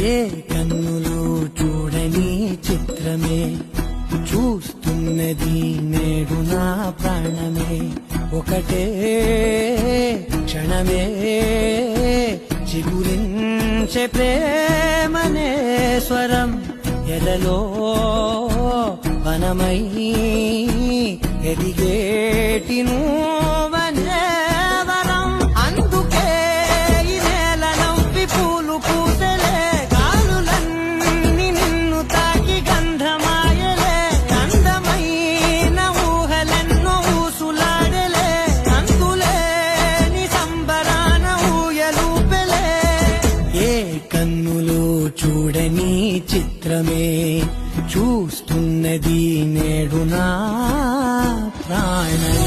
ఏ కన్నులు చూడని చిత్రమే చూస్తున్నది నేడు నా ప్రాణమే. ఒకటే క్షణమే చిగురించే ప్రేమనే స్వరం ఎదలో వనమై ఎదిగేటి నువ్వనే వరం. అందుకే ఈ నేల నవ్వి పూలు పూసలే, గాలులన్నీ నిన్ను తాకి గంధమాయలే. అందమైన ఊహలెన్నో ఊసులాడలే, అందులేని సంబరాన ఊయలూపెలే. ఏ కన్నులు చూడని చిత్రమే చూస్తున్నది నేడు నా ప్రాణమే.